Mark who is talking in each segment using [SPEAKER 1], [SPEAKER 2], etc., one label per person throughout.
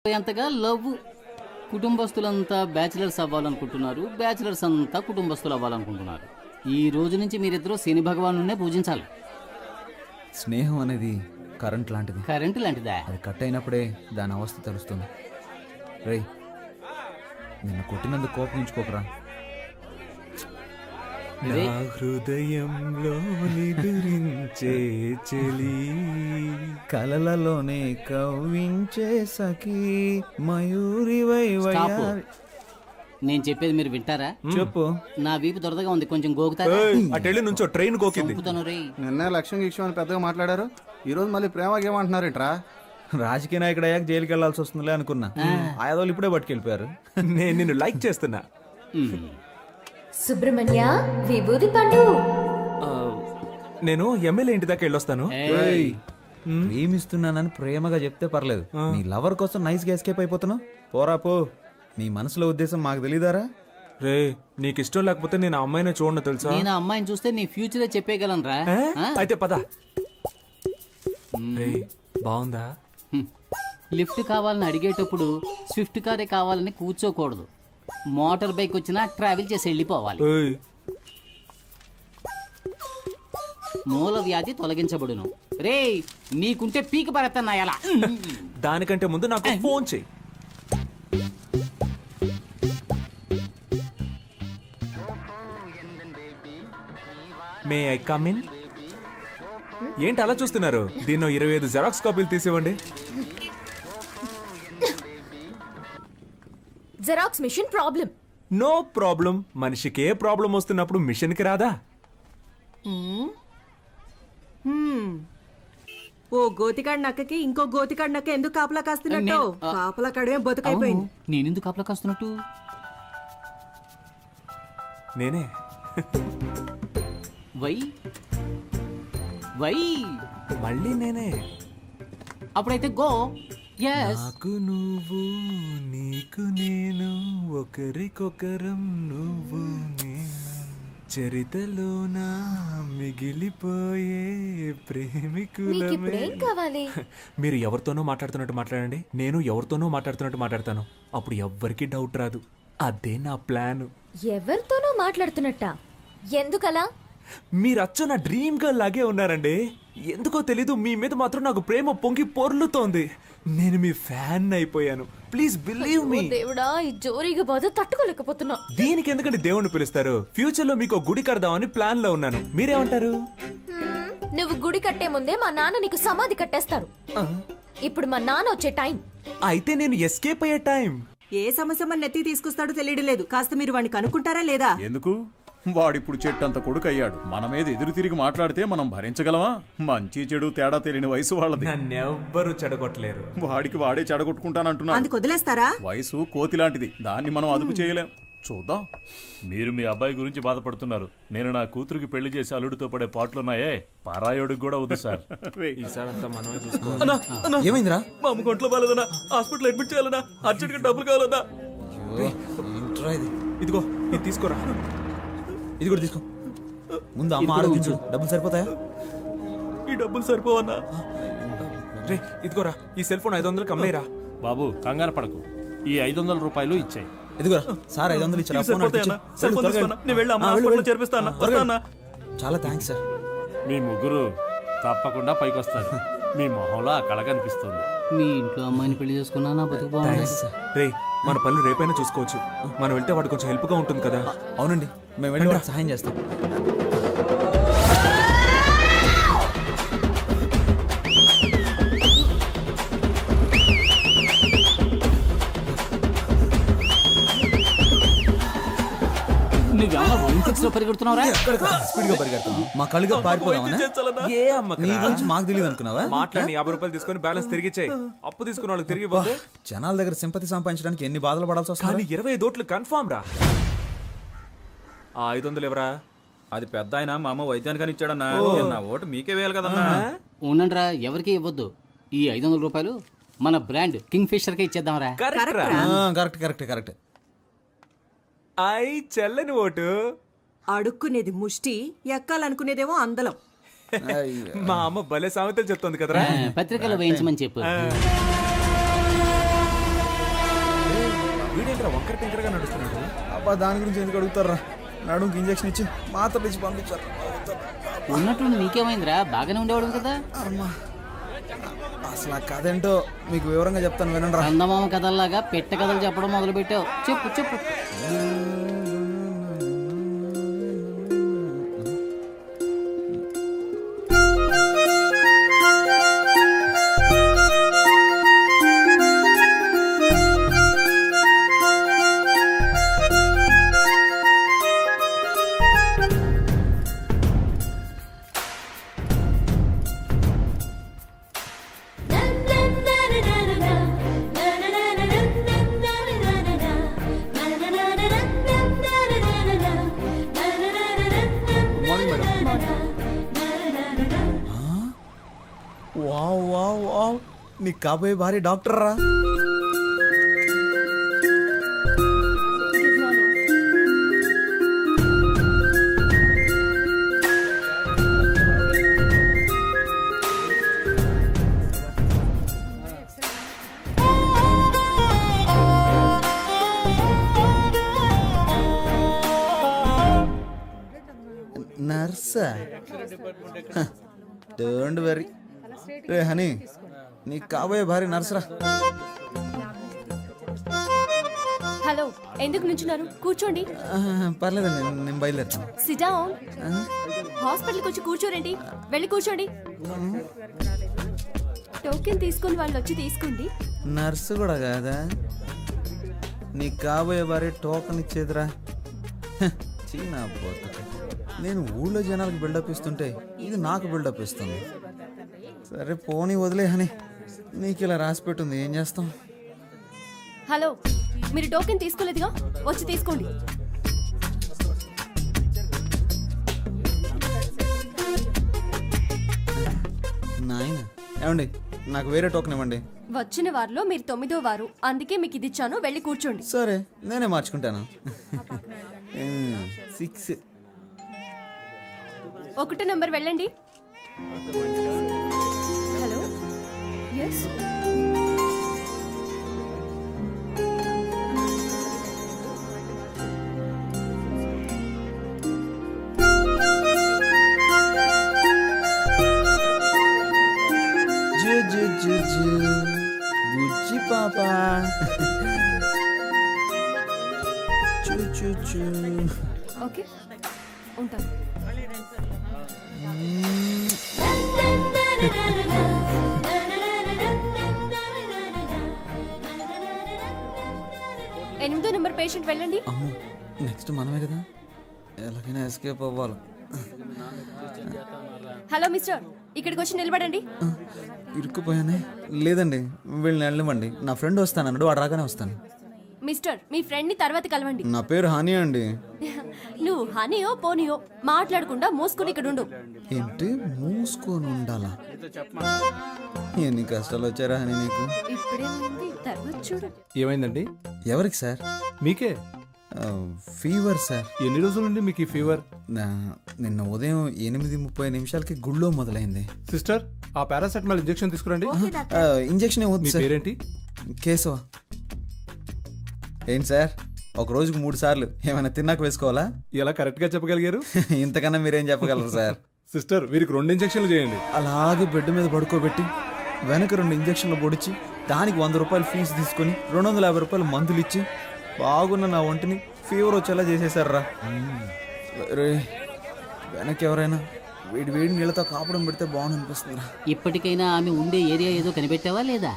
[SPEAKER 1] ఎంతగా love. కుటుంబస్తులంతా bachelors అవ్వాలనుకుంటున్నారు, bachelors అంతా కుటుంబస్తులు అవ్వాలనుకుంటున్నారు. ఈ రోజు నుంచి మీరిద్దరూ శని భగవానునే పూజించాలి.
[SPEAKER 2] స్నేహం అనేది కరెంట్ లాంటిది.
[SPEAKER 1] కరెంటు లాంటిదా?
[SPEAKER 2] అది కట్ అయినప్పుడే దాని అవస్థ తెలుస్తుంది. రేయ్, నిన్ను కొట్టినందుకు కోపగించుకోకరా.
[SPEAKER 1] రే,
[SPEAKER 3] నా హృదయంలో నిదురించే చెలి,
[SPEAKER 2] కలలలోనే కవ్వించే సఖీ మయూరి
[SPEAKER 1] స్టాప్. నేను చెప్పేది మీరు వింటారా?
[SPEAKER 2] చెప్పు.
[SPEAKER 1] నా వీపు దొరదగా ఉంది, కొంచెం గోకుతారా?
[SPEAKER 3] అటెళ్ళి నుంచో ట్రైన్ గోకింది.
[SPEAKER 1] చంపుతాను రే.
[SPEAKER 4] నిన్న లక్ష్యం గిక్ష్యం అని పెద్దగా మాట్లాడారు, ఈ రోజు మళ్ళీ ప్రేమ ఏమంటున్నారేంట్రా?
[SPEAKER 2] రాజకీయ నాయకుడు అయ్యాక జైలుకి వెళ్లాల్సి వస్తుందిలే అనుకున్నా. ఆయాదోళ్ళు ఇప్పుడే పట్టుకెళ్ళిపోయారు.
[SPEAKER 3] నేను నిన్ను లైక్ చేస్తున్నా.
[SPEAKER 5] సుబ్రహ్మణ్య విభూది పండు.
[SPEAKER 3] నేను ఎమ్మెల్యే ఇంటి దాకా వెళ్ళొస్తాను.
[SPEAKER 1] ఏయ్,
[SPEAKER 2] ప్రేమిస్తున్నానని ప్రేమగా చెప్తే పర్లేదు, నీ లవర్ కోసం నైస్ గా ఎస్కేప్ అయిపోతున్నావు. పోరా పో. నీ మనసులో ఉద్దేశం మాకు తెలీదారా?
[SPEAKER 3] రే, నీకు ఇష్టం లేకపోతే నేను ఆ అమ్మాయిని చూడను తెలుసా?
[SPEAKER 1] నేను ఆ అమ్మాయిని చూస్తే నీ ఫ్యూచరే చెప్పేయగలను రా.
[SPEAKER 3] అయితే పద. రే, బాగుందా?
[SPEAKER 1] లిఫ్ట్ కావాలని అడిగేటప్పుడు స్విఫ్ట్ కారే కావాలని కూర్చోకూడదు. మోటార్ బైక్ వచ్చినా ట్రావెల్ చేసి వెళ్ళిపోవాలి.
[SPEAKER 3] ఏయ్,
[SPEAKER 1] మూల వ్యాధి తొలగించబడును. రే, నీకుంటే పీకి పడతాను ఎలా?
[SPEAKER 3] దానికంటే ముందు నాకు ఫోన్ చెయ్యి. May I come in? ఏంటి అలా చూస్తున్నారు? దీన్నో 25 జెరాక్స్ కాపీలు తీసివ్వండి.
[SPEAKER 5] Xerox machine problem.
[SPEAKER 3] No problem. మనిషికి ఏ ప్రాబ్లం వస్తున్నప్పుడు మిషన్ కి రాదా?
[SPEAKER 6] ఓ గోతికాడి నక్కకి ఇంకో గోతికాడి నక్క ఎందుకు కాపలా కాస్తున్నట్టు? కాపలా కాడమే బతుకైపోయింది.
[SPEAKER 1] నేనెందుకు కాపలా కాస్తున్నట్టు?
[SPEAKER 3] నేనే.
[SPEAKER 1] వై వై
[SPEAKER 3] మళ్ళీ నేనే.
[SPEAKER 1] అప్పుడైతే గో. ఎస్.
[SPEAKER 3] నాకు నువ్వు, నీకు నేను, ఒకరికొకరం నువ్వు నేను, చరితలోన మిగిలిపోయే ప్రేమికులమే.
[SPEAKER 5] మీకిప్పుడేం కావాలి?
[SPEAKER 3] మీరు ఎవరితోనో మాట్లాడుతున్నట్టు మాట్లాడండి, నేను ఎవరితోనో మాట్లాడుతున్నట్టు మాట్లాడతాను. అప్పుడు ఎవ్వరికి డౌట్ రాదు. అదే నా ప్లాన్.
[SPEAKER 5] ఎవరితోనో మాట్లాడుతున్నట్ట? ఎందుకలా?
[SPEAKER 3] మీరు అచ్చ నా డ్రీమ్ గర్ల్ లాగే ఉన్నారండి. ఎందుకో తెలీదు, మీ మీద మాత్రం నాకు ప్రేమ పొంగి పొర్లుతోంది. నేను మీ ఫ్యాన్ అయిపోయాను. Please believe me.
[SPEAKER 5] దేవుడా, ఈ జోరీగా బాధ తట్టుకోలేకపోతున్నా.
[SPEAKER 3] దీనికి ఎందుకంటే దేవుణ్ణి పిలుస్తారు? ఫ్యూచర్ లో మీకు గుడి కడదామని ప్లాన్ లో ఉన్నాను. మీరేమంటారు?
[SPEAKER 5] నువ్వు గుడి కట్టే ముందే మా నాన్న నీకు సమాధి కట్టేస్తారు. ఇప్పుడు మా నాన్న వచ్చే టైం.
[SPEAKER 3] అయితే నేను ఎస్కేప్ అయ్యే టైం.
[SPEAKER 6] ఏ సమస్య మన నెత్తి తీసుకొస్తాడో తెలియడం లేదు. కాస్త మీరు వాడిని కనుక్కుంటారా లేదా?
[SPEAKER 4] ఎందుకు? వాడిప్పుడు చెట్టంత కొడుకు అయ్యాడు. మన మీద ఎదురు తిరిగి మాట్లాడితే మనం భరించగలమా? మంచి చెడు తేడా తెలియని వయసు వాళ్ళది.
[SPEAKER 3] నన్నెవ్వరూ చెడగొట్టలేరు.
[SPEAKER 4] వాడికి వాడే చెడగొట్టుకుంటానంటున్నాడు.
[SPEAKER 6] అందుకు వదిలేస్తారా?
[SPEAKER 4] వయసు కోతి లాంటిది, దాన్ని మనం అదుపు చేయలేం. చూద్దాం.
[SPEAKER 7] మీరు మీ అబ్బాయి గురించి బాధపడుతున్నారు. నేను నా కూతురికి పెళ్లి చేసి అల్లుడితో పడే పాటలున్నాయే, పారాయోడికి కూడా వద్దు సార్.
[SPEAKER 3] ఈసారి అంతా మనమే చూసుకోవాలి.
[SPEAKER 2] ఏమైందిరా?
[SPEAKER 3] మా అమ్మ కొంట్లో బాలేదన్నా, హాస్పిటల్ అడ్మిట్ చేయాలన్నా, అర్జెంట్ గా డబ్బులు కావాలన్నా.
[SPEAKER 2] ఏంట్రా ఇది?
[SPEAKER 3] ఇదిగో, ఇది తీసుకోరా.
[SPEAKER 2] ఇది కూడా తీసుకో. ముందు అమ్మ ఆరోగించు. డబ్బులు సరిపోతాయా?
[SPEAKER 3] ఈ డబ్బులు సరిపోవన్నా? రే, ఇదిగోరా, ఈ సెల్ ఫోన్ 500 కమ్మేరా.
[SPEAKER 7] బాబు కంగారు పడకు, ఈ 500 రూపాయలు ఇచ్చాయి.
[SPEAKER 2] ఇదిగోరా, సార్ 500 ఇచ్చారా? ఫోన్ అడిగిచ్చు. చాలా థ్యాంక్స్ సార్.
[SPEAKER 7] మీ ముగ్గురు తప్పకుండా పైకొస్తారు. మీ మొహంలో ఆ కళ కనిపిస్తుంది.
[SPEAKER 1] మీ ఇంట్లో అమ్మాయిని పెళ్లి చేసుకున్నా నా బతుకు బాగుంది.
[SPEAKER 3] రే, మన పనులు రేపైనా చూసుకోవచ్చు. మనం వెళ్తే వాడు కొంచెం హెల్ప్ గా ఉంటుంది కదా.
[SPEAKER 2] అవునండి, మేము వెళ్ళి వాడికి సహాయం చేస్తాం.
[SPEAKER 1] నువ్వేమో ఒలింపిక్స్ లో పరిగెడుతున్నావురా?
[SPEAKER 2] స్పీడ్ గా పరిగెడతాం. మా కళ్ళుగా పారిపోదామా?
[SPEAKER 3] ఏ అమ్మకి
[SPEAKER 2] నీ గురించి మాకు తెలియదు అనుకున్నావా?
[SPEAKER 3] మాట్లాడి 50 రూపాయలు తీసుకొని బ్యాలెన్స్ తిరిగి చేయి. అప్పు తీసుకున్న వాళ్ళకి తిరిగి పోతే
[SPEAKER 2] జనాల దగ్గర సింపతి సంపాదించడానికి ఎన్ని బాధలు పడాల్సి
[SPEAKER 3] కానీ
[SPEAKER 2] వస్తుంది.
[SPEAKER 3] 25 ఓట్లు కన్ఫామ్ రా. ఆ 500 ఎవరా?
[SPEAKER 8] అది పెద్ద ఆయన మా అమ్మ వైద్యానికని ఇచ్చాడన్నా. నా ఓటు మీకే వేయాలి కదన్నా.
[SPEAKER 1] ఉండండిరా, ఎవరికి ఇవ్వద్దు. ఈ 500 రూపాయలు మన బ్రాండ్ కింగ్ ఫిషర్ కే ఇచ్చేద్దాంరా.
[SPEAKER 3] కరెక్ట్ రా.
[SPEAKER 2] Correct correct correct.
[SPEAKER 3] ఐ చెల్లని ఓటు.
[SPEAKER 6] అడుక్కునేది ముష్టి, ఎక్కాలనుకునేదేమో అందలం.
[SPEAKER 3] మా అమ్మ భలే సామెతలు చెప్తోంది కదరా.
[SPEAKER 1] పత్రికలో వేయించమని చెప్పు.
[SPEAKER 3] వంకర టింకరగా నడుస్తున్నాడు?
[SPEAKER 2] అబ్బా దాని గురించి ఎందుకు అడుగుతారా? నడుముకి ఇంజక్షన్ ఇచ్చి మాత్రలు ఇచ్చి పంపించారు.
[SPEAKER 1] ఉన్నట్టుండి నీకేమైందిరా? బాగానే ఉండేవాడు కదా.
[SPEAKER 2] అమ్మా అసలు ఆ కథ ఏంటో మీకు వివరంగా చెప్తాను వినండి రా.
[SPEAKER 1] చందమామ కథల్లాగా పెట్ట కథలు చెప్పడం మొదలు పెట్టావు. చెప్పు చెప్పు.
[SPEAKER 2] వావ్ వావ్ వావ్, నీ కాబోయే భార్య డాక్టర్ రా. నర్సా? Don't worry. రే హనీ, నీ కాబోయే భార్య నర్సరా.
[SPEAKER 5] హలో, ఎందుకు నుంచున్నారు? కూర్చోండి.
[SPEAKER 2] పర్లేదండి, నేను బయలుదేరుతాను.
[SPEAKER 5] SIT down. హాస్పిటల్కి వచ్చి కూర్చోరండి. వెళ్ళి కూర్చోండి. టోకెన్ తీసుకొని వాళ్ళు వచ్చి తీసుకోండి.
[SPEAKER 2] నర్సు కూడా కాదా? నీ కాబోయే భార్య టోకన్ ఇచ్చేదిరా. చీనా బతుక. నేను ఊళ్ళో జనాలకు బిల్డప్ ఇస్తుంటే ఇది నాకు బిల్డప్ ఇస్తుంది. సరే పోనీ వదిలే హనీ, నీకు ఇలా రాసి పెట్టుంది, ఏం చేస్తాం.
[SPEAKER 5] హలో, మీరు టోకెన్ తీసుకోలేదుగా, వచ్చి తీసుకోండి.
[SPEAKER 2] నాయన ఏమండి, నాకు వేరే టోకెన్ ఇవ్వండి.
[SPEAKER 5] వచ్చిన వారిలో మీరు 9వ వారు, అందుకే మీకు ఇది ఇచ్చాను. వెళ్ళి కూర్చోండి.
[SPEAKER 2] సరే నేనే మార్చుకుంటాను. 6.
[SPEAKER 5] 1 నంబర్ వెళ్ళండి. Hello, yes.
[SPEAKER 2] బుజ్జి పాపా.
[SPEAKER 5] ఓకే, ఉంటాను. ఎనిమిదో నెంబర్ పేషెంట్ వెళ్ళండి.
[SPEAKER 2] అమ్మో, నెక్స్ట్ మనమే కదా, ఎలాగైనా ఎస్కేప్ అవ్వాలి.
[SPEAKER 5] హలో మిస్టర్, ఇక్కడికి వచ్చి నిలబడండి.
[SPEAKER 2] ఇరుక్కుపోయానే. లేదండి, వీళ్ళని వెళ్ళమండి. నా ఫ్రెండ్ వస్తానన్నాడు, వాడు రాగానే వస్తాను.
[SPEAKER 5] మిస్టర్, మీ ఫ్రెండ్ ని తర్వాత కలవండి.
[SPEAKER 2] నా పేరు హాని అండి.
[SPEAKER 5] నువ్వు హనీయో పోనీయో మాట్లాడకుండా మూసుకుని ఇక్కడ ఉండు.
[SPEAKER 2] ఏంటి మూసుకొని ఉండాలా? ఎన్ని కష్టాలు వచ్చారా హనీ నీకు?
[SPEAKER 5] ఇప్పుడేమైంది, తర్వాత చూడు.
[SPEAKER 3] ఏమైందండి?
[SPEAKER 2] ఎవరికి సార్?
[SPEAKER 3] మీకే.
[SPEAKER 2] Fever sir.
[SPEAKER 3] ఎన్ని రోజుల నుండి మీకు ఈ ఫీవర్?
[SPEAKER 2] నిన్న ఉదయం 8:30 గుళ్ళో మొదలైంది.
[SPEAKER 3] సిస్టర్, ఆ పారాసెటమాల్ ఇంజెక్షన్ తీసుకురండి.
[SPEAKER 2] ఇంజెక్షన్ ఏమవుతుంది
[SPEAKER 3] మీ
[SPEAKER 2] సార్?
[SPEAKER 3] పేరేంటి?
[SPEAKER 2] కేశవ. ఏంటి సార్, ఒక రోజుకు 3 సార్లు ఏమైనా తిన్నాక వేసుకోవాలా?
[SPEAKER 3] ఎలా కరెక్ట్ గా చెప్పగలిగారు?
[SPEAKER 2] ఇంతకన్నా మీరేం చెప్పగలరు సార్?
[SPEAKER 3] సిస్టర్, వీరికి 2 ఇంజెక్షన్లు చేయండి.
[SPEAKER 2] అలాగే బెడ్ మీద పడుకోబెట్టి వెనక 2 ఇంజక్షన్లు పొడిచి దానికి 100 రూపాయలు ఫీజు తీసుకొని 250 రూపాయలు మందులు ఇచ్చి బాగున్న నా ఒంటిని ఫీవర్ వచ్చేలా చేసేసారా. రే, వెనక్కి ఎవరైనా వేడి వేడి నీళ్ళతో కాపడం పెడితే బాగుంది అనిపిస్తుందిరా.
[SPEAKER 1] ఇప్పటికైనా ఆమె ఉండే ఏరియా ఏదో కనిపెట్టావా లేదా?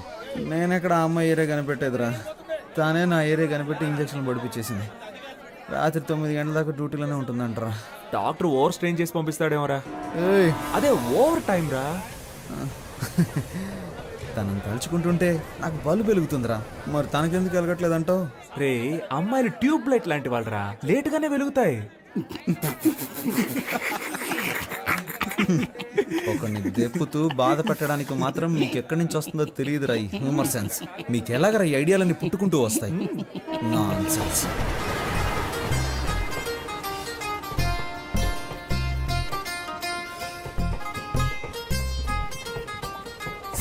[SPEAKER 2] నేనెక్కడ ఆ అమ్మాయి ఏరియా కనిపెట్టేదిరా, తానే నా ఏరియా కనిపెట్టి ఇంజక్షన్లు పడిపించేసింది. రాత్రి 9 గంటల దాకా డ్యూటీలోనే ఉంటుందంటరా.
[SPEAKER 3] డాక్టర్ ఓవర్ స్ట్రెయిన్ చేసి పంపిస్తాడేమోరా.
[SPEAKER 2] ఏయ్,
[SPEAKER 3] అదే ఓవర్ టైం రా.
[SPEAKER 2] తనని తలుచుకుంటుంటే నాకు బలు వెలుగుతుందిరా. మరి తనకెందుకు వెలగట్లేదంటావు?
[SPEAKER 3] రే, అమ్మాయిలు ట్యూబ్ లైట్ లాంటి వాళ్ళరా, లేటుగానే వెలుగుతాయి.
[SPEAKER 2] ఒకరిని దెప్పుతూ బాధ పెట్టడానికి మాత్రం మీకు ఎక్కడి నుంచి వస్తుందో తెలియదురా ఈ హ్యూమర్ సెన్స్. మీకు ఎలాగరా ఈ ఐడియాలన్నీ పుట్టుకుంటూ వస్తాయి? నాన్సెన్స్.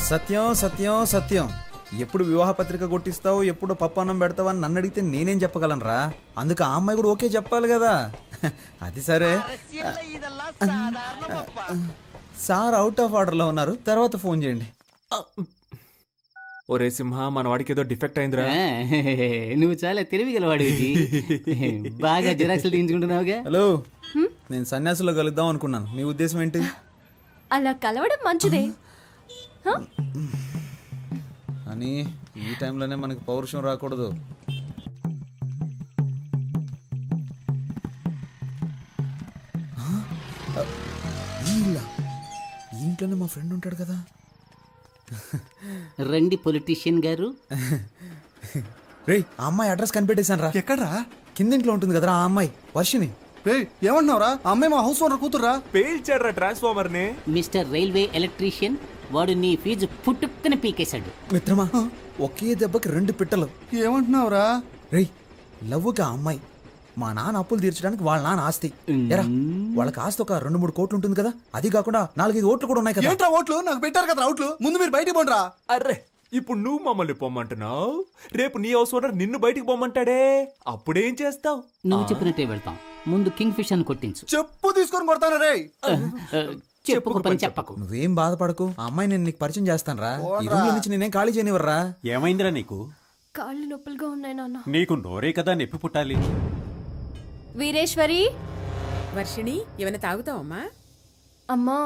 [SPEAKER 2] సత్యం సత్యం సత్యం, ఎప్పుడు వివాహ పత్రిక కొట్టిస్తావు ఎప్పుడు పప్పు అన్నం పెడతావు అని నన్ను అడిగితే నేనేం చెప్పగలనురా? అందుకు ఆ అమ్మాయి కూడా ఓకే చెప్పాలి కదా. అది సరే, సార్ అవుట్ ఆఫ్ ఆర్డర్లో ఉన్నారు, తర్వాత ఫోన్ చేయండి.
[SPEAKER 3] ఒరే సింహ, మన వాడికి ఏదో డిఫెక్ట్ అయిందిరా.
[SPEAKER 1] ఆ, నువ్వు చాలా తెలివిగలవాడివి. బాగా జిరాక్స్లు తీయించుకుంటున్నావుగా.
[SPEAKER 2] హలో, నేను సన్యాసులో కలుద్దాం అనుకున్నాను, మీ ఉద్దేశం ఏంటి?
[SPEAKER 5] అలా కలవడం మంచిదే.
[SPEAKER 2] అని ఈ టైంలోనే మనకి పౌరుషం రాకూడదు. ఈ ఇంట్లోనే మా ఫ్రెండ్ ఉంటాడు కదా.
[SPEAKER 1] రండి పొలిటీషియన్ గారు.
[SPEAKER 2] రే, ఆ అమ్మాయి అడ్రస్ కనిపెట్టేశాను రా.
[SPEAKER 9] ఎక్కడ్రా?
[SPEAKER 2] కిందింట్లో ఉంటుంది కదరా ఆ అమ్మాయి, వర్షిని.
[SPEAKER 9] రే ఏమంటున్నావురా? అమ్మాయి మా హౌస్ ఓనర్ కూతుర్రా.
[SPEAKER 3] పేల్చాడ్రా ట్రాన్స్ఫార్మర్ ని.
[SPEAKER 1] మిస్టర్ రైల్వే ఎలక్ట్రీషియన్, వాడు నీ ఫీజు పుట్టుక్కని పీకేశాడు.
[SPEAKER 2] మిత్రమా, ఒకే దెబ్బకి 2 పిట్టలు.
[SPEAKER 9] ఏమంటున్నావురా?
[SPEAKER 2] రేయ్, లవ్వుగా ఆ అమ్మాయి మా నాన్న అప్పులు తీర్చడానికి వాళ్ళ నాన్న ఆస్తి. ఎరా, వాళ్ళకి ఆస్తి ఒక 2-3 కోట్లు ఉంటుంది కదా. అది కాకుండా 4-5 ఓట్లు కూడా ఉన్నాయి కదా.
[SPEAKER 9] ఏంట్రా ఓట్లు? నాకు పెట్టారు కదా అవుట్లు. ముందు మీరు బయటికి పోండిరా.
[SPEAKER 3] అర్రే, ఇప్పుడు నువ్వు మమ్మల్ని పొమ్మంటున్నావు, రేపు నీ హౌస్ ఓనర్ నిన్ను బయటికి పొమ్మంటాడే, అప్పుడేం చేస్తావు?
[SPEAKER 1] నువ్వు చెప్పినట్టే వెళ్తాం. ముందు కింగ్ ఫిష్ అని కొట్టించు.
[SPEAKER 9] చెప్పు తీసుకొని కొడతాను రే.
[SPEAKER 1] చెప్పుకు పని చెప్పకు.
[SPEAKER 2] నువ్వేం బాధపడకు, ఆ అమ్మాయి నేను నీకు పరిచయం చేస్తాను రా. ఈ రూమ్ నుంచి నేనేం ఖాళీ చేయనివర్రా.
[SPEAKER 10] ఏమైందిరా నీకు?
[SPEAKER 5] కాళ్ళు నొప్పులుగా ఉన్నాయి నాన్న.
[SPEAKER 10] నీకు నోరే కదా నొప్పి పుట్టాలి.
[SPEAKER 5] వీరేశ్వరి,
[SPEAKER 6] వర్షిణి, ఏమైనా తాగుతావమ్మా?
[SPEAKER 5] అమ్మా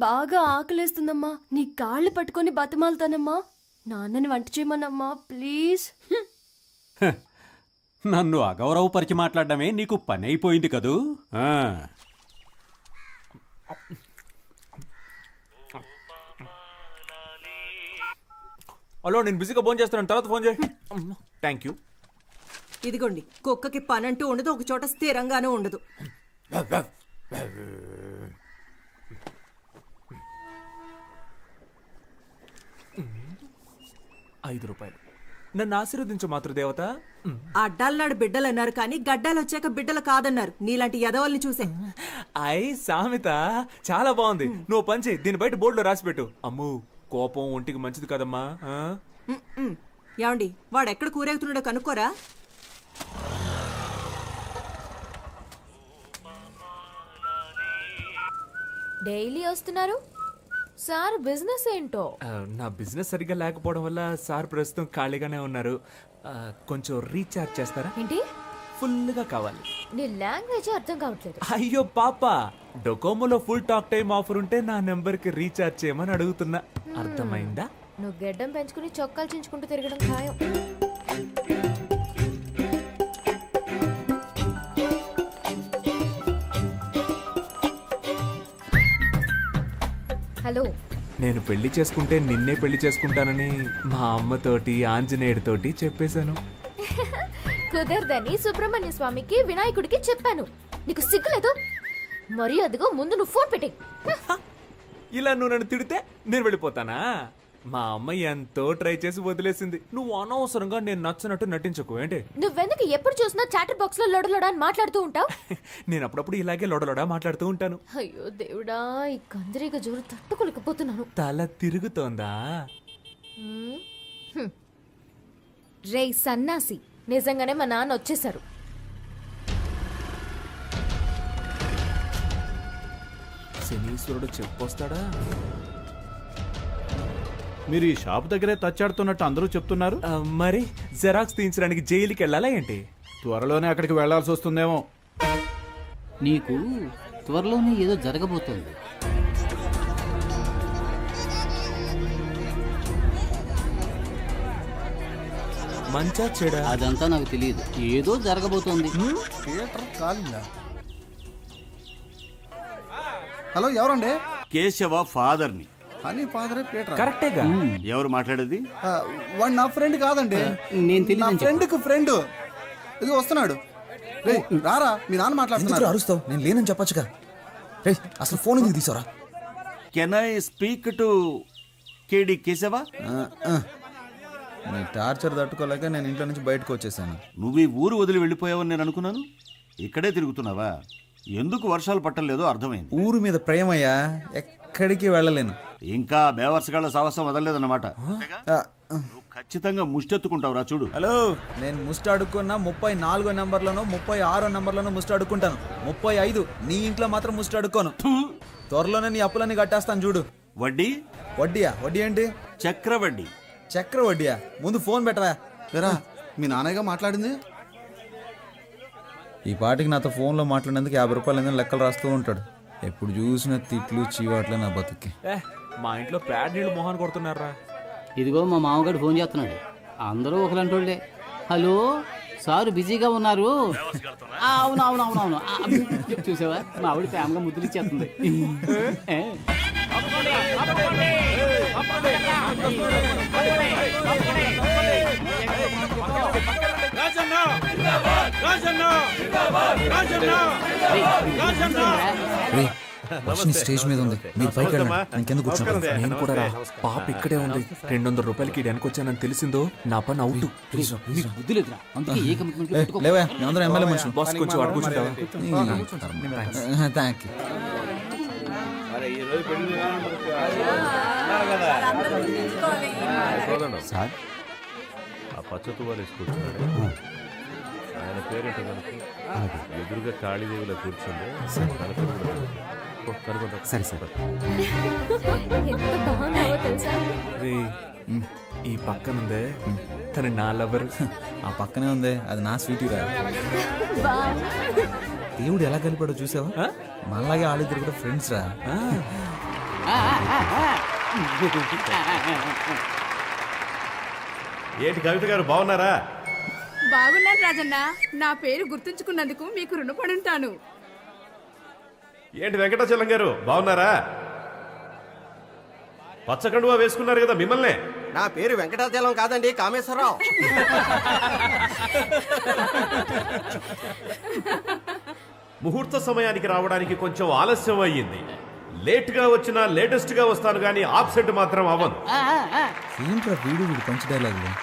[SPEAKER 5] బాగా ఆకలేస్తుందమ్మా, నీ కాళ్ళు పట్టుకొని బతిమాలుతానమ్మా. నాన్నని వంట చేయమనమ్మా ప్లీజ్.
[SPEAKER 10] నన్ను అగౌరవపరిచి మాట్లాడడమే నీకు పని అయిపోయింది కదూ. ఆ.
[SPEAKER 3] హలో, నేను బిజీగా ఫోన్ చేస్తాను, తర్వాత ఫోన్ చేయి. Thank you.
[SPEAKER 6] ఇదిగోండి, కుక్కకి పనంటూ ఉండదు, ఒక చోట స్థిరంగానూ ఉండదు.
[SPEAKER 3] ₹5. నన్ను ఆశీర్వదించు మాతృదేవత.
[SPEAKER 6] అడ్డాలనాడు బిడ్డలు అన్నారు కానీ గడ్డాలు వచ్చాక బిడ్డలు కాదన్నారు. నీలాంటి యదవల్ని చూసే.
[SPEAKER 3] సామెత చాలా బాగుంది. నువ్వు పని చేయి, దీని బయట బోర్డులో రాసి పెట్టు. అమ్ము, కోపం ఒంటికి మంచిది కదమ్మా.
[SPEAKER 6] ఏమండి, వాడు ఎక్కడ కూరేగుతున్నాడో కనుక్కోరా.
[SPEAKER 5] డైలీ వస్తున్నారు సార్, బిజినెస్ ఏంటో?
[SPEAKER 3] నా బిజినెస్ సరిగ్గా లేకపోవడం వల్ల సార్ ప్రస్తుతం ఖాళీగానే ఉన్నారు. కొంచెం రీఛార్జ్ చేస్తారా?
[SPEAKER 5] ఏంటి?
[SPEAKER 3] ఫుల్గా కావాలి.
[SPEAKER 5] నీ లాంగ్వేజ్ అర్థం కావట్లేదు.
[SPEAKER 3] అయ్యో పాప, డొకోమోలో ఫుల్ టాక్ టైం ఆఫర్ ఉంటే నా నెంబర్కి రీఛార్జ్ చేయమని అడుగుతున్నా. అర్థమైందా?
[SPEAKER 5] నువ్వు గెడ్డం పెంచుకుని చొక్కాలు చించుకుంటూ తిరగడం ఖాయం. హలో,
[SPEAKER 3] నేను పెళ్లి చేసుకుంటే నిన్నే పెళ్లి చేసుకుంటానని మా అమ్మతోటి ఆంజనేయుడితోటి చెప్పేశాను.
[SPEAKER 5] కుదరదని సుబ్రహ్మణ్య స్వామికి వినాయకుడికి చెప్పాను. నీకు సిగ్గులేదు? మరి అదిగో ముందు నువ్వు ఫోన్ పెట్టే.
[SPEAKER 3] ఇలా నువ్వు నన్ను తిడితే నేను వెళ్ళిపోతానా? మా అమ్మ ఎంతో ట్రై చేసి వదిలేసింది. నువ్వు అనవసరంగా నేను నచ్చినట్టు నటించకు. ఏంటి?
[SPEAKER 5] నువ్వెందుకు ఎప్పుడు చూసినా చాటర్ బాక్స్ లో లొడలొడ అని మాట్లాడుతూ ఉంటావు?
[SPEAKER 3] నేను అప్పుడప్పుడు ఇలాగే లొడలొడా మాట్లాడుతూ ఉంటాను.
[SPEAKER 5] అయ్యో దేవుడా, ఈ కందిరీగ జోరు తట్టుకోలేకపోతున్నాను.
[SPEAKER 3] తల తిరుగుతోందా?
[SPEAKER 5] రే సన్నాసి, నిజంగానే మా నాన్న వచ్చేసారు.
[SPEAKER 3] శనీశ్వరుడు చెప్పొస్తాడా?
[SPEAKER 4] మీరు ఈ షాప్ దగ్గరే తచ్చాడుతున్నట్టు అందరూ చెప్తున్నారు.
[SPEAKER 3] మరి జెరాక్స్ తీయించడానికి జైలుకి వెళ్ళాలా ఏంటి?
[SPEAKER 4] త్వరలోనే అక్కడికి వెళ్లాల్సి వస్తుందేమో.
[SPEAKER 1] నీకు త్వరలోనే ఏదో జరగబోతోంది.
[SPEAKER 3] మంచా చెడా?
[SPEAKER 1] అదంతా నాకు తెలియదు, ఏదో జరగబోతోంది.
[SPEAKER 9] థియేటర్ కాలిందా? హలో, ఎవరండి?
[SPEAKER 11] కేశవ ఫాదర్ని.
[SPEAKER 9] అని ఫాదరే పీటర్.
[SPEAKER 3] కరెక్టేగా.
[SPEAKER 11] ఎవరు మాట్లాడేది?
[SPEAKER 9] వాడు నా ఫ్రెండ్ కాదండి,
[SPEAKER 1] నేను
[SPEAKER 9] నా
[SPEAKER 1] తెలియదు.
[SPEAKER 9] ఫ్రెండ్కి ఫ్రెండ్. ఇది వస్తున్నాడు. రే రారా, మీ నాన్న
[SPEAKER 2] ఎందుకు
[SPEAKER 9] మాట్లాడుతున్నారు.
[SPEAKER 2] అరుస్తావు? నేను లేనని చెప్పొచ్చుగా. రే, అసలు ఫోన్ ఎందుకు తీసారా?
[SPEAKER 11] కెన్ ఐ స్పీక్ టు కేడి కేశవ?
[SPEAKER 2] నీ టార్చర్ తట్టుకోలేక నేను ఇంట్లో నుంచి బయటకు వచ్చేసాను.
[SPEAKER 11] నువ్వు ఈ ఊరు వదిలి వెళ్ళిపోయావని నేను అనుకున్నాను. ఇక్కడే తిరుగుతున్నావా? ఎందుకు వర్షాలు పట్టలేదో అర్థమైంది.
[SPEAKER 2] ఊరు మీద ప్రేమయ్యా, ఎక్కడికి వెళ్ళలేను.
[SPEAKER 11] ఇంకా బేవర్సగాళ్ళ సాహసం వదలలేదన్నమాట.
[SPEAKER 2] ఆ,
[SPEAKER 11] నువ్వు ఖచ్చితంగా ముష్టెత్తుకుంటావురా చూడు.
[SPEAKER 2] హలో, నేను ముస్ట్ అడుక్కున్నా 34 నెంబర్లను 36 నెంబర్లను ముస్ట్ అడుక్కుంటాను. 35 నీ ఇంట్లో మాత్రం ముస్ట్ అడుక్కోను. త్వరలోనే నీ అప్పులన్నీ కట్టేస్తాను చూడు.
[SPEAKER 11] వడ్డీ
[SPEAKER 2] వడ్డీయా? వడ్డీ ఏంటి?
[SPEAKER 11] చక్రవడ్డీ.
[SPEAKER 2] చక్ర వడ్డీయా? ముందు ఫోన్ పెట్టవా.
[SPEAKER 9] లేరా మీ నాన్నగా మాట్లాడింది?
[SPEAKER 2] ఈ పాటికి నాతో ఫోన్లో మాట్లాడినందుకు 50 రూపాయలు ఏదైనా లెక్కలు రాస్తూ ఉంటాడు. ఎప్పుడు చూసిన తిట్లు చీవాట్లే నా బతుక్కి.
[SPEAKER 3] మా ఇంట్లో ప్యాడ్ నీళ్ళు మొహాన్ కొడుతున్నారా.
[SPEAKER 1] ఇదిగో మా మామగారు ఫోన్ చేస్తున్నాడు. అందరూ ఒకలంటోళ్ళే. హలో సారు బిజీగా ఉన్నారు. అవునవునవునవును. చూసావా మా ఆవిడ ప్రేమగా ముద్దులు ఇచ్చేస్తుంది.
[SPEAKER 2] స్టేజ్ మీద ఉంది, మీరు పైకి వెళ్ళండి. ఇంకెందుకు కూర్చుంటారు?
[SPEAKER 3] నేను కూడా రా. పాప ఇక్కడే ఉంది. 200 రూపాయలకి వెనకొచ్చానని తెలిసిందో నా పని అవుట్.
[SPEAKER 1] మీకు బుద్ధి లేదురా, అందుకే ఏ కమిట్మెంట్ పెట్టుకో.
[SPEAKER 2] లేవా, మేమందరం ఎమ్మెల్యే మనుషులు.
[SPEAKER 3] బాస్ కొంచెం అడుగు కూర్చుంటావా?
[SPEAKER 2] Thank you.
[SPEAKER 7] సార్ ఆ పచ్చ తువ్వాలు వేసుకుంటున్నాడు. ఆయన పేరేంటో కనుక ఎదురుగా కాళీదేవిలో కూర్చుంది.
[SPEAKER 3] సరే సరే.
[SPEAKER 5] ఎంత బాగున్నావో తెలుసా?
[SPEAKER 3] రే, ఈ పక్కనుందే తన నా లవర్.
[SPEAKER 2] ఆ పక్కనే ఉంది, అది నా స్వీటీ రా. దేవుడు ఎలా కలిపాడో చూసావా? మనలాగే వాళ్ళిద్దరు కూడా ఫ్రెండ్స్ రా.
[SPEAKER 7] ఏంటి కవిత గారు బాగున్నారా?
[SPEAKER 6] బాగున్నాను రాజన్న. నా పేరు గుర్తుంచుకున్నందుకు మీకు రుణపడి ఉంటాను.
[SPEAKER 7] ఏంటి వెంకటాచలం గారు బాగున్నారా? పచ్చకండువా వేసుకున్నారు కదా మిమ్మల్నే.
[SPEAKER 8] నా పేరు వెంకటాచలం కాదండి, కామేశ్వరరావు.
[SPEAKER 7] ముహూర్త సమయానికి రావడానికి కొంచెం ఆలస్యం అయ్యింది. లేట్ గా వచ్చినా లేటెస్ట్ గా వస్తాను కానీ ఆబ్సెంట్ మాత్రం అవ్వను.
[SPEAKER 2] ఏంట్రా వీడు పంచి డైలాగులు?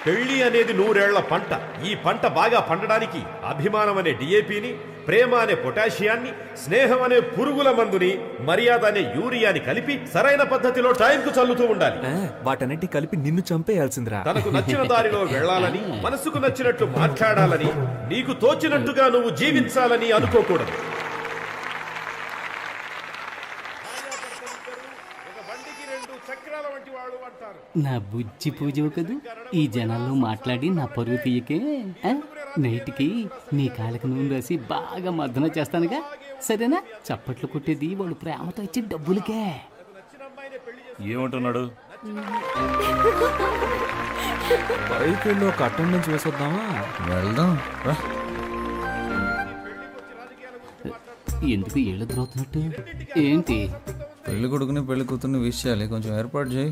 [SPEAKER 7] పెళ్లి అనేది 100 ఏళ్ల పంట. ఈ పంట బాగా పండడానికి అభిమానం అనే డిఏపిని, ప్రేమ అనే పొటాషియాన్ని, స్నేహం అనే పురుగుల మందుని, మర్యాద అనే యూరియాని కలిపి సరైన పద్ధతిలో టైంకు చల్లుతూ ఉండాలి.
[SPEAKER 3] వాటన్నిటి కలిపి నిన్ను చంపేయాల్సిందిరా.
[SPEAKER 7] తనకు నచ్చిన దారిలో వెళ్లాలని, మనసుకు నచ్చినట్లు మాట్లాడాలని, నీకు తోచినట్టుగా నువ్వు జీవించాలని అనుకోకూడదు.
[SPEAKER 1] నా బుజ్జి పూజ కదూ, ఈ జనాల్లో మాట్లాడి నా పరువు తీయకే. నైట్కి నీ కాళ్ళకి నూనె రాసి బాగా మర్దన చేస్తానుగా, సరేనా? చప్పట్లు కొట్టేది వాడు ప్రేమతో ఇచ్చే డబ్బులకే.
[SPEAKER 7] ఏమంటున్నాడు?
[SPEAKER 3] బైక్ వెళ్ళి ఒక అటెండెన్స్ వేసొద్దామా?
[SPEAKER 2] వెళ్దాం రా.
[SPEAKER 1] ఎందుకు ఏళ్ళు ద్రోతున్నట్టు ఏంటి?
[SPEAKER 2] పెళ్లి కొడుకుని పెళ్లి కూతుర్ని విష్ చేయాలి, కొంచెం ఏర్పాటు చేయి.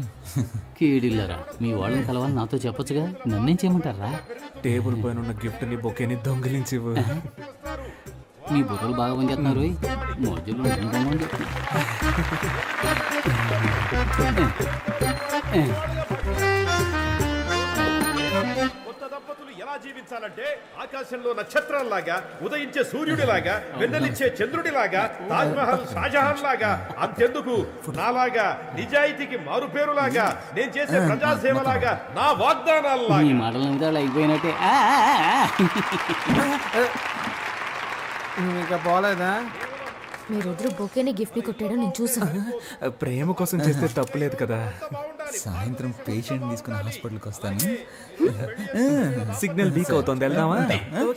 [SPEAKER 1] కీడిల్లరా, మీ వాళ్ళని కలవాలి నాతో చెప్పొచ్చుగా, నన్నేం చేయమంటారా?
[SPEAKER 3] టేబుల్ పైన ఉన్న గిఫ్ట్ ని బొకేని దొంగిలించివు.
[SPEAKER 1] మీ బుర్రలు బాగా పనిచేస్తున్నారు. మధ్యలో ఉండకండి.
[SPEAKER 7] కొత్త దంపతులు ఎలా జీవించాలంటే ఆకాశంలో నక్షత్రాల్లాగా, ఉదయించే సూర్యుడిలాగా, వెన్నెలిచ్చే చంద్రుడిలాగా, తాజ్ మహల్ షాజహాన్ లాగా, అంతెందుకు నాలాగా, నిజాయితీకి మారుపేరులాగా, నేను చేసే ప్రజాసేవలాగా, నా వాగ్దానాల్లాగా.
[SPEAKER 1] మీ మాటల మీద అయిపోయినట్టే.
[SPEAKER 2] ఇంకా పోలేదా?
[SPEAKER 5] మీరిద్దరు బొకేని గిఫ్ట్ ని కొట్టాడో నేను చూసాను.
[SPEAKER 3] ప్రేమ కోసం చేస్తే తప్పులేదు కదా.
[SPEAKER 2] సాయంత్రం పేషెంట్ తీసుకుని హాస్పిటల్కి వస్తాను.
[SPEAKER 3] సిగ్నల్ వీక్ అవుతుంది, వెళ్దామా?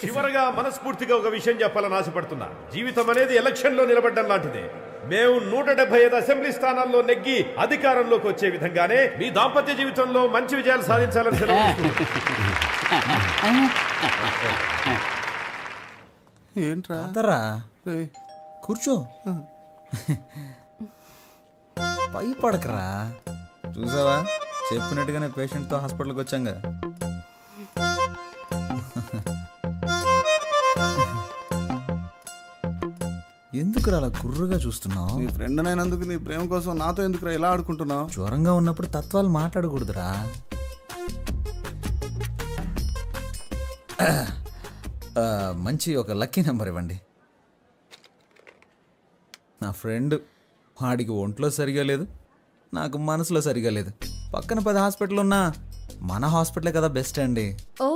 [SPEAKER 7] చివరగా మనస్ఫూర్తిగా ఒక విషయం చెప్పాలని ఆశపడుతున్నా. జీవితం అనేది ఎలక్షన్ లో నిలబడ్డం లాంటిదే. మేము 175 అసెంబ్లీ స్థానాల్లో నెగ్గి అధికారంలోకి వచ్చే విధంగానే మీ దాంపత్య జీవితంలో మంచి విజయాలు సాధించాలని
[SPEAKER 2] ఏంట్రా? కూర్చో, పై పడకరా. చూసావా, చెప్పినట్టుగానే పేషెంట్తో హాస్పిటల్కి వచ్చాం కదా. ఎందుకురా అలా గుర్రుగా చూస్తున్నావు?
[SPEAKER 9] నీ ఫ్రెండ్ అయినందుకు నీ ప్రేమ కోసం నాతో ఎందుకురా ఇలా ఆడుకుంటున్నావు?
[SPEAKER 2] జ్వరంగా ఉన్నప్పుడు తత్వాలు మాట్లాడకూడదురా. మంచి ఒక లక్కీ నెంబర్ ఇవ్వండి. నా ఫ్రెండ్, వాడికి ఒంట్లో సరిగా లేదు, నాకు మనసులో సరిగా లేదు. పక్కన 10 హాస్పిటల్ ఉన్నా మన హాస్పిటలే కదా బెస్ట్ అండి.
[SPEAKER 5] ఓ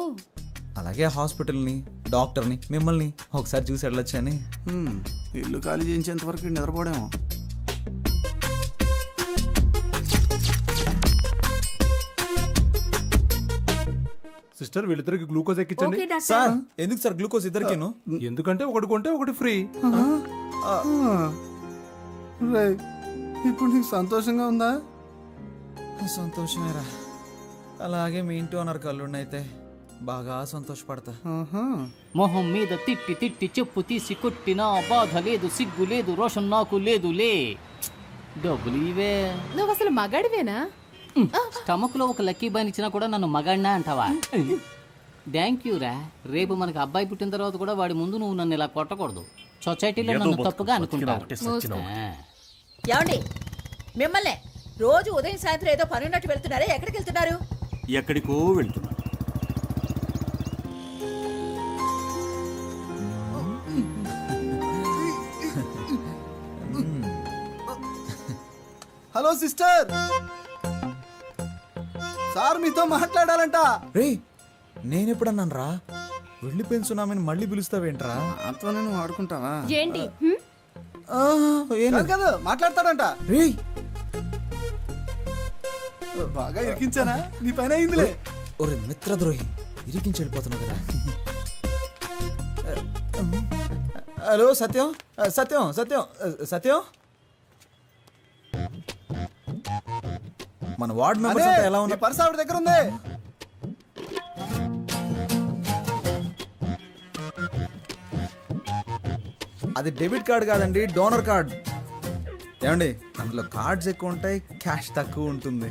[SPEAKER 2] అలాగే హాస్పిటల్ని, డాక్టర్ని, మిమ్మల్ని ఒకసారి చూసి వెళ్ళొచ్చని.
[SPEAKER 9] ఇల్లు ఖాళీ చేయించేంత వరకు నిద్రపోవడేమో.
[SPEAKER 3] సిస్టర్ వీళ్ళిద్దరికి గ్లూకోజ్ ఎక్కించండి.
[SPEAKER 2] సార్ ఎందుకు సార్ గ్లూకోజ్ ఇద్దరికేను?
[SPEAKER 3] ఎందుకంటే ఒకటి కొంటే ఒకటి ఫ్రీ.
[SPEAKER 9] రేయ్, ఇప్పుడు నీకు సంతోషంగా ఉందా?
[SPEAKER 2] సంతోషమేరా. అలాగే మీ ఇంటి ఓనర్ కళ్ళుండైతే బాగా సంతోషపడతా.
[SPEAKER 1] మొహం మీద తిట్టి తిట్టి చెప్పు తీసి కొట్టినా బాధ లేదు, సిగ్గు లేదు, రోషన్ నాకు లేదులే. డబ్బులు ఇవే.
[SPEAKER 5] నువ్వు అసలు మగాడివేనా?
[SPEAKER 1] స్టమక్ లో ఒక లక్కీ బాయ్ ఇచ్చినా కూడా నన్ను మగాడినా అంటావా? థ్యాంక్ యూ రా. రేపు మనకు అబ్బాయి పుట్టిన తర్వాత కూడా వాడి ముందు నువ్వు నన్ను ఇలా కొట్టకూడదు. సొసైటీలో నన్ను తప్పుగా అనుకుంటారు.
[SPEAKER 6] ఏమండి మిమ్మల్ని రోజు ఉదయం సాయంత్రం ఏదో పని ఉన్నట్టు వెళ్తున్నారే, ఎక్కడికి వెళ్తున్నారు?
[SPEAKER 11] ఎక్కడికో వెళ్తున్నా.
[SPEAKER 9] హలో సిస్టర్, సార్ మీతో మాట్లాడాలంట.
[SPEAKER 2] రే నేనెప్పుడన్నాను రా వెళ్ళిపోయిన సునామీని మళ్ళీ పిలుస్తావేంట్రా?
[SPEAKER 9] అంతా నేను ఆడుకుంటావా?
[SPEAKER 5] ఏంటి?
[SPEAKER 9] కదా మాట్లాడతాడంట.
[SPEAKER 2] రే
[SPEAKER 9] బాగా ఇరికించానా? నీ పైన అయిందిలే.
[SPEAKER 2] ఒరే మిత్రద్రోహి, ఇరికించి వెళ్ళిపోతున్నావు కదా. హలో సత్యం, సత్యం, సత్యం, సత్యం. మన వార్డ్ మెంబర్స్ అంతా ఎలా ఉన్నా?
[SPEAKER 9] పర్స్ ఆవిడ దగ్గర ఉంది.
[SPEAKER 2] అది డెబిట్ కార్డ్ కాదండి, డోనర్ కార్డ్. ఏమండి అందులో కార్డ్స్ ఎక్కువ ఉంటాయి, క్యాష్ తక్కువ ఉంటుంది.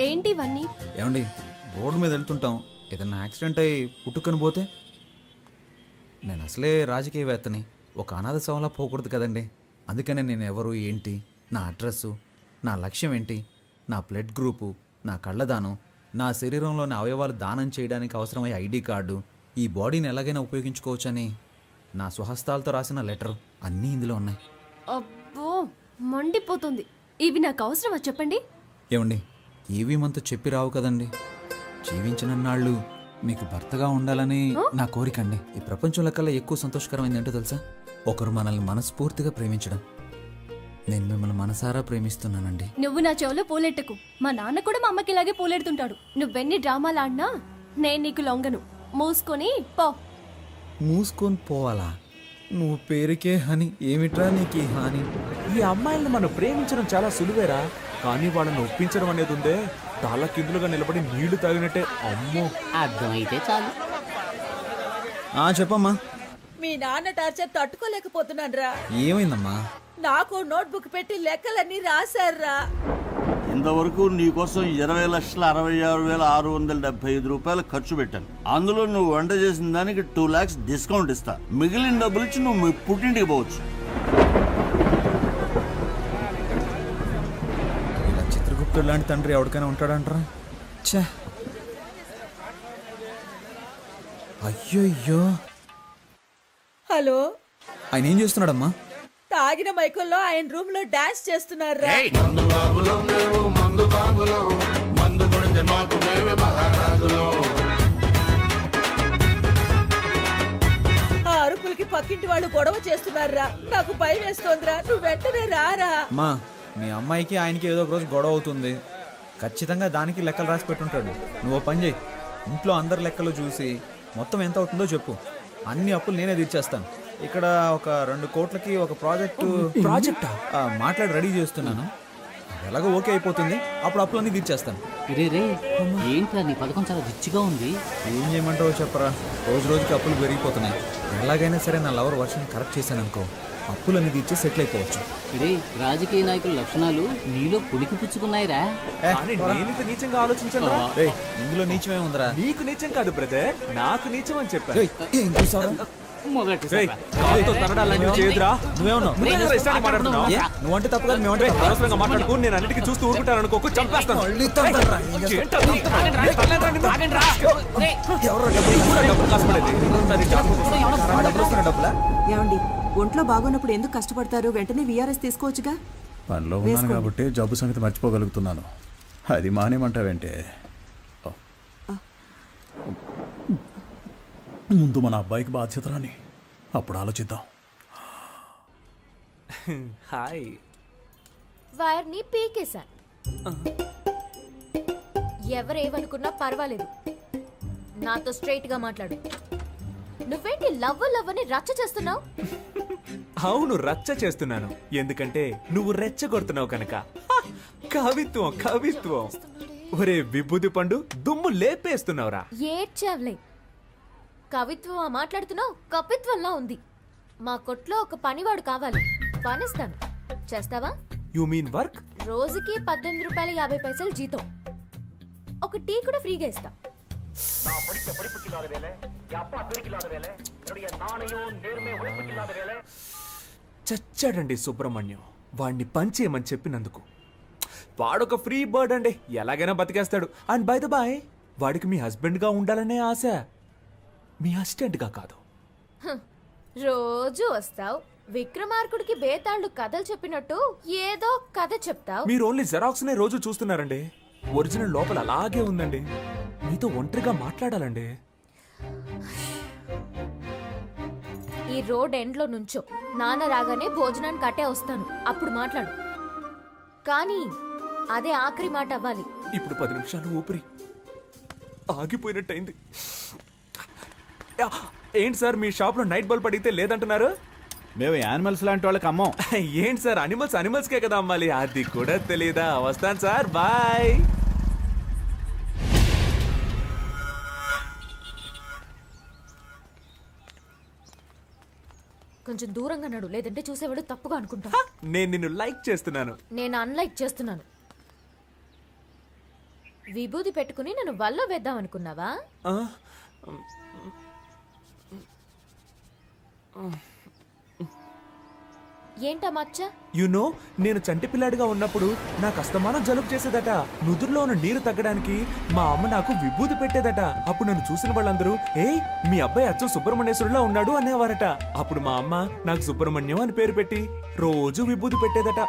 [SPEAKER 5] ఏంటి ఇవన్నీ?
[SPEAKER 2] ఏమండి రోడ్డు మీద వెళ్తుంటాం, ఏదైనా యాక్సిడెంట్ అయ్యి పుట్టుకొని పోతే? నేను అసలే రాజకీయవేత్తని, ఒక అనాథ శవంలా పోకూడదు కదండి. అందుకనే నేను ఎవరు, ఏంటి, నా అడ్రస్సు, నా లక్ష్యం ఏంటి, నా బ్లడ్ గ్రూపు, నా కళ్ళదానం, నా శరీరంలోని అవయవాలు దానం చేయడానికి అవసరమయ్యే ఐడి కార్డు, ఈ బాడీని ఎలాగైనా ఉపయోగించుకోవచ్చని నా స్వహస్తాలతో రాసిన లెటర్ అన్నీ ఇందులో ఉన్నాయి.
[SPEAKER 5] అబ్బో మండిపోతుంది. ఇవి నాకు అవసరమా చెప్పండి?
[SPEAKER 2] ఏమండి ఏవి మనతో చెప్పి రావు కదండి. జీవించినన్నాళ్ళు మీకు భర్తగా ఉండాలని నా కోరికండి. ఈ ప్రపంచంలో కల్లా ఎక్కువ సంతోషకరమైంది ఏంటో తెలుసా? ఒకరు మనల్ని మనస్ఫూర్తిగా ప్రేమించడం. నేను మిమ్మల్ని మనసారా ప్రేమిస్తున్నానండి.
[SPEAKER 5] నువ్వు నా చెవులో పూలెట్టకు. మా నాన్న కూడా మా అమ్మకి ఇలాగే పూలెడుతుంటాడు. నువ్వెన్ని డ్రామాలు ఆడినా నేను నీకు లొంగను. మూసుకొని పో.
[SPEAKER 2] మూసుకొని పోవాలా? నువ్వు పేరుకే హని, ఏమిట్రా నీకు ఈ హాని?
[SPEAKER 3] ఈ అమ్మాయిల్ని మనం ప్రేమించడం చాలా సులువేరా, కానీ వాళ్ళని ఒప్పించడం అనేది ఉందే తాళ్ళ కిందులుగా నిలబడి నీళ్లు తాగినట్టే. అమ్మో,
[SPEAKER 1] అర్థమైతే చాలు.
[SPEAKER 2] చెప్పమ్మా.
[SPEAKER 6] మీ నాన్న టార్చర్ తట్టుకోలేకపోతున్నాను రా.
[SPEAKER 2] ఏమైందమ్మా?
[SPEAKER 6] నాకు నోట్బుక్ పెట్టి లెక్కలన్నీ రాశారా.
[SPEAKER 11] ఇంతవరకు నీకోసం 20,66,675 రూపాయలు ఖర్చు పెట్టాను. అందులో నువ్వు వంట చేసిన దానికి 2 lakhs డిస్కౌంట్ ఇస్తా. మిగిలిన డబ్బులు ఇచ్చి నువ్వు మీ పుట్టింటికి పోవచ్చు.
[SPEAKER 2] ఇలా చిత్రగుప్తుడు లాంటి తండ్రి ఎవరికైనా ఉంటాడంటారా? ఛే, అయ్యో.
[SPEAKER 6] హలో,
[SPEAKER 2] ఆయన ఏం చేస్తున్నాడమ్మా?
[SPEAKER 6] తాగిన మైకుల్లో ఆయన రూమ్ లో డాన్స్ చేస్తున్నారా. ఆ అరుపులకి పక్కింటి వాళ్ళు గొడవ చేస్తున్నారా. నాకు భయం వేస్తోందిరా. నువ్వు వెంటనే రారా.
[SPEAKER 2] అమ్మా మీ అమ్మాయికి ఆయనకి ఏదో ఒక రోజు గొడవ అవుతుంది. ఖచ్చితంగా దానికి లెక్కలు రాసి పెట్టుంటాడు. నువ్వు పని చేయి, ఇంట్లో అందరి లెక్కలు చూసి మొత్తం ఎంత అవుతుందో చెప్పు. అన్ని అప్పులు నేనే తీర్చేస్తాను. ఇక్కడ ఒక 2 కోట్లకి ఒక ప్రాజెక్టా మాట్లాడి రెడీ చేస్తున్నాను. ఎలాగో ఓకే అయిపోతుంది, అప్పుడు అప్పులన్నీ తీర్చేస్తాను.
[SPEAKER 1] రే ఏంట్రా నీ పథకం చాలా రిచ్గా ఉంది.
[SPEAKER 2] ఏం చేయమంటావో చెప్పరా? రోజు రోజుకి అప్పులు పెరిగిపోతున్నాయి. ఎలాగైనా సరే నా లవర్ వర్షన్ కరెక్ట్ చేశాను అనుకో, అప్పులన్నీ తీర్చి సెటిల్ అయిపోవచ్చు.
[SPEAKER 1] రే రాజకీయ నాయకుల లక్షణాలు నీలో పులికి పుచ్చుకున్నాయిరా.
[SPEAKER 3] నేనింత నీచంగా ఆలోచించను.
[SPEAKER 2] ఇందులో నీచమే ఉందిరా.
[SPEAKER 3] నీకు నీచం కాదు బ్రదర్, నాకు నీచం అని చెప్పా.
[SPEAKER 2] ఏం చూసావా?
[SPEAKER 1] మొదటి
[SPEAKER 2] నువ్వంటే తప్పు కాదు, మేమంటే
[SPEAKER 3] అనవసరంగా మాట్లాడుకో. నేను అన్నిటికీ చూస్తూ ఊరుకుంటాను అనుకో, చంపేస్తాను.
[SPEAKER 6] ఏమండి ఒంట్లో బాగున్నప్పుడు ఎందుకు కష్టపడతారు? వెంటనే విఆర్ఎస్ తీసుకోవచ్చుగా.
[SPEAKER 4] పనిలో ఉన్నాను కాబట్టి జబ్బు సంగతి మర్చిపోగలుగుతున్నాను. అది మానేమంటావేంటే ముందు మన అబ్బాయికి బాధ్యత రాని అప్పుడు ఆలోచిద్దాం.
[SPEAKER 3] హాయ్.
[SPEAKER 5] వైర్ని పీకేశా. ఎవరేమనుకున్నా పర్వాలేదు, నాతో స్ట్రైట్ గా మాట్లాడు. నువ్వేంటి లవ్ అని రచ్చ చేస్తున్నావు?
[SPEAKER 3] అవును, రచ్చ చేస్తున్నాను. ఎందుకంటే నువ్వు రెచ్చగొడుతున్నావు కనుక. కవిత్వం కవిత్వం. ఒరే విభూది పండు, దుమ్ము లేపేస్తున్నావురా.
[SPEAKER 5] ఏడ్చావులే. కవిత్వం మాట్లాడుతున్నావు, కపిత్వంలా ఉంది. మా కొట్లో ఒక పనివాడు కావాలి, పనిస్తాను. చేస్తావా?
[SPEAKER 3] You mean work?
[SPEAKER 5] రోజుకి 18 రూపాయలు 50 పైసలు జీతం. ఒక టీ కూడా ఫ్రీగా ఇస్తా.
[SPEAKER 3] చచ్చాడండి సుబ్రహ్మణ్యం, వాడిని పంచేయమని చెప్పినందుకు. వాడొక ఫ్రీ బర్డ్ అండి, ఎలాగైనా బతికేస్తాడు. అండ్ బై ద బాయ్, వాడికి మీ హస్బెండ్ గా ఉండాలనే ఆశ, మీ అసిస్టెంట్ గా కాదు.
[SPEAKER 5] రోజు వస్తావు, విక్రమార్కుడికి బేతాళుడు కథలు చెప్పినట్టు ఏదో కథ చెప్తావు.
[SPEAKER 3] మీరు ఓన్లీ జెరాక్స్ నే రోజు చూస్తున్నారండి. ఒరిజినల్ లోపల అలాగే ఉందండి. మీతో ఒంటరిగా మాట్లాడాలండి.
[SPEAKER 5] ఈ రోడ్ ఎండ్ లో నుంచో, నాన్న రాగానే భోజనానికి అట్టే వస్తాను, అప్పుడు మాట్లాడు. కానీ అదే ఆఖరి మాట అవ్వాలి.
[SPEAKER 3] ఇప్పుడు 10 నిమిషాలు ఊపిరి ఆగిపోయినట్టయింది. ఏంటి సార్, మీ షాప్ లో నైట్ బల్బ్ అడిగితే లేదంటున్నారు?
[SPEAKER 2] మేము యానిమల్స్ లాంటి వాళ్ళకి అమ్మం.
[SPEAKER 3] ఏంటి సార్, అనిమల్స్కే కదా అమ్మాలి, అది కూడా తెలీదా? వస్తాను సార్, బాయ్.
[SPEAKER 5] కొంచెం దూరంగా నడు, లేదంటే చూసేవాడు తప్పుగా అనుకుంటా.
[SPEAKER 3] నేను నిన్ను లైక్ చేస్తున్నాను.
[SPEAKER 5] నేను అన్లైక్ చేస్తున్నాను. విభూది పెట్టుకుని నన్ను వల్ల వేద్దాం అనుకున్నావా? ఏంటా మచ్చ?
[SPEAKER 3] యునో, నేను చంటి పిల్లాడిగా ఉన్నప్పుడు నాకు అస్తమానం జలుబు చేసేదట. నుదురులో ఉన్న నీరు తగ్గడానికి మా అమ్మ నాకు విభూది పెట్టేదట. అప్పుడు నన్ను చూసిన వాళ్ళందరూ, ఏయ్ మీ అబ్బాయి అచ్చం సుబ్రహ్మణ్యేశ్వరులా ఉన్నాడు అనేవారట. అప్పుడు మా అమ్మ నాకు సుబ్రహ్మణ్యం అని పేరు పెట్టి రోజు విభూది పెట్టేదట.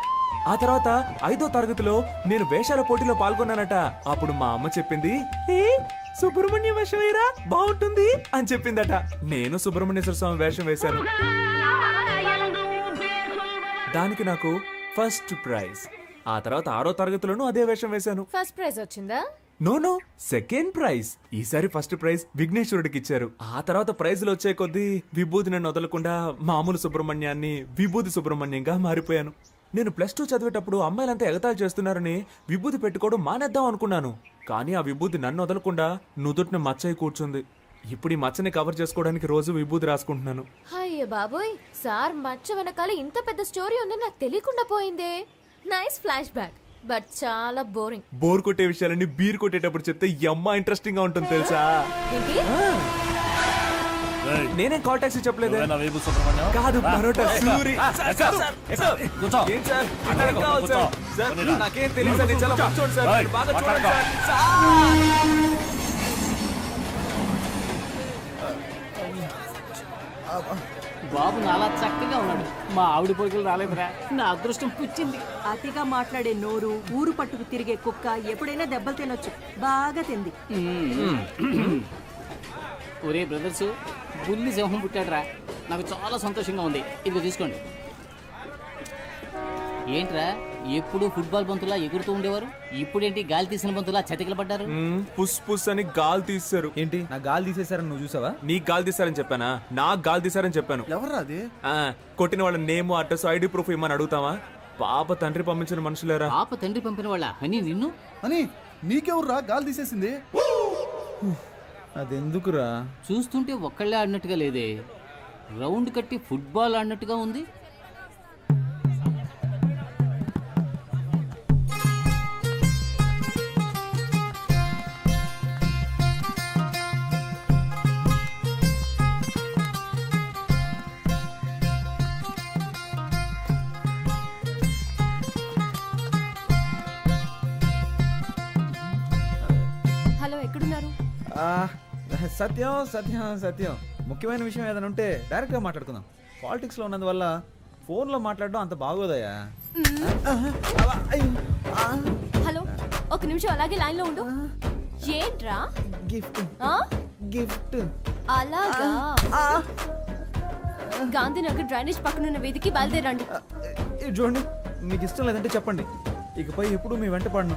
[SPEAKER 3] ఆ తర్వాత 5వ తరగతిలో నేను వేషాల పోటీలో పాల్గొన్నానట. అప్పుడు మా అమ్మ చెప్పింది, ఏ సుబ్రహ్మణ్యం వేషం వేయరా, బాగుంటుంది అని చెప్పిందట. నేను సుబ్రహ్మణ్యేశ్వర స్వామి వేషం వేశాను. దానికి నాకు ఫస్ట్ ప్రైజ్. ఆ తర్వాత 6వ తరగతిలోనూ అదే వేషం వేశాను.
[SPEAKER 5] ఫస్ట్ ప్రైజ్ వచ్చిందా?
[SPEAKER 3] No, second prize. ఈసారి ఫస్ట్ ప్రైజ్ విఘ్నేశ్వరుడికి ఇచ్చారు. ఆ తర్వాత ప్రైజులు వచ్చే కొద్దీ విభూది నన్ను వదలకుండా మామూలు సుబ్రహ్మణ్యాన్ని విభూది సుబ్రహ్మణ్యంగా మారిపోయాను. నేను +2 చదివేటప్పుడు అమ్మాయిలంతా ఎగతాళి చేస్తున్నారని విభూది పెట్టుకోవడం మానేద్దాం అనుకున్నాను. కానీ ఆ విభూది నన్ను వదలకుండా నుదుటిన మచ్చయి కూర్చుంది. ఇప్పుడు ఈ మచ్చని కవర్ చేసుకోవడానికి రోజు విభూది రాసుకుంటున్నాను.
[SPEAKER 5] అయ్యో బాబోయ్, సార్ మచ్చ వెనకాల ఇంత పెద్ద స్టోరీ ఉందని నాకు తెలియకుండా పోయిందే. నైస్ ఫ్లాష్ బ్యాక్, బట్ చాలా బోరింగ్.
[SPEAKER 3] బోర్ కొట్టే విషయాలన్నీ బీర్ కొట్టేటప్పుడు చెప్తే అమ్మ ఇంట్రెస్టింగ్ గా ఉంటుంది తెలుసా? నేనేం కాల్ టాక్సీ చెప్పలేదు. కాదు, పరోటా సూరి. ఏం సార్, ఇక్కడికి కావాలి సార్. సార్, నాకేం తెలియదు సార్, నేను చాలా మంచోడు సార్, మీరు బాగా చూడండి సార్.
[SPEAKER 1] బాబు నాలా చక్కగా ఉన్నాడు, మా ఆవిడ పొరుగులు రాలేదురా. నా అదృష్టం పుచ్చింది.
[SPEAKER 6] అతిగా మాట్లాడే నోరు, ఊరు పట్టుకు తిరిగే కుక్క ఎప్పుడైనా దెబ్బలు తినొచ్చు. బాగా తింది.
[SPEAKER 1] ఒరే బ్రదర్స్, బుల్లి సింహం పుట్టాడురా, నాకు చాలా సంతోషంగా ఉంది. ఇదిగో తీసుకోండి. ఏంట్రా, ఎప్పుడు ఫుట్బాల్ బంతులా ఎగురుతూ ఉండేవారు, ఇప్పుడేంటి గాలి తీసిన బంతులా చతికిల పడ్డారు?
[SPEAKER 3] పుస్ పుస్ అని గాలి తీశారు.
[SPEAKER 2] ఏంటి, నా గాలి తీసేశారని నువ్వు చూసావా?
[SPEAKER 3] నీకు గాలి తీశారని చెప్పానా? నాకు గాలి తీశారని చెప్పాను.
[SPEAKER 9] ఎవర్రా అది?
[SPEAKER 3] కొట్టిన వాళ్ళ నేమ్, అడ్రస్, ఐడి ప్రూఫ్ ఇమ్మని అడుగుతావా? పాప తండ్రి పంపించిన మనుషులేరా.
[SPEAKER 1] పాప తండ్రి పంపిన వాళ్ళ అని నిన్ను
[SPEAKER 9] అని నీకెవర్రా గాలి తీసేసింది?
[SPEAKER 2] అదెందుకురా?
[SPEAKER 1] చూస్తుంటే ఒక్కళ్ళే ఆడినట్టుగా లేదే, రౌండ్ కట్టి ఫుట్బాల్ ఆడినట్టుగా ఉంది.
[SPEAKER 5] హలో, ఎక్కడున్నారు?
[SPEAKER 2] సత్యం సత్యం సత్యం, ముఖ్యమైన విషయం ఏదైనా ఉంటే డైరెక్ట్గా మాట్లాడుకుందాం. పాలిటిక్స్లో ఉన్నందువల్ల ఫోన్లో మాట్లాడడం అంత బాగోదయ్యా.
[SPEAKER 5] హలో, ఒక నిమిషం అలాగే లైన్ లో ఉండు. ఏంట్రా?
[SPEAKER 2] గిఫ్ట్
[SPEAKER 5] ఆ?
[SPEAKER 2] గిఫ్ట్.
[SPEAKER 5] అలాగా గాంధీనగర్ డ్రైనేజ్ పక్కనున్న వీధికి బయలుదేరండి.
[SPEAKER 2] ఇది చూడండి, మీకు ఇష్టం లేదంటే చెప్పండి, ఇకపై ఎప్పుడు మీ వెంట పడను.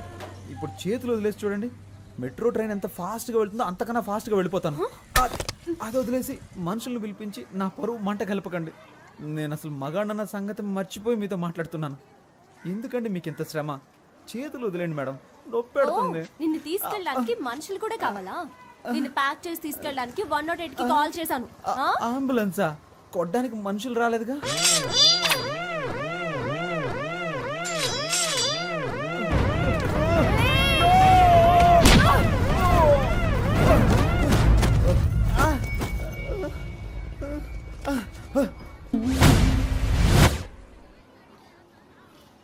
[SPEAKER 2] ఇప్పుడు చేతులు వదిలేసి చూడండి, మెట్రో ట్రైన్ ఎంత ఫాస్ట్గా వెళ్తుందో అంతకన్నా ఫాస్ట్గా వెళ్ళిపోతాను. అది వదిలేసి మనుషులను పిలిపించి నా పరువు మంట కలపకండి. నేను అసలు మగాడన్న సంగతి మర్చిపోయి మీతో మాట్లాడుతున్నాను. ఎందుకండి మీకు ఇంత శ్రమ? చేతులు వదిలేండి మేడం, నొప్పి పెడుతుంది.
[SPEAKER 5] నిన్ను తీసుకెళ్ళడానికి మనుషులు కూడా కావాలా? నిన్ను ప్యాక్ చేసి తీసుకెళ్ళడానికి 108 కి కాల్ చేశాను.
[SPEAKER 2] అంబులెన్సా? కొట్టడానికి మనుషులు రాలేదుగా.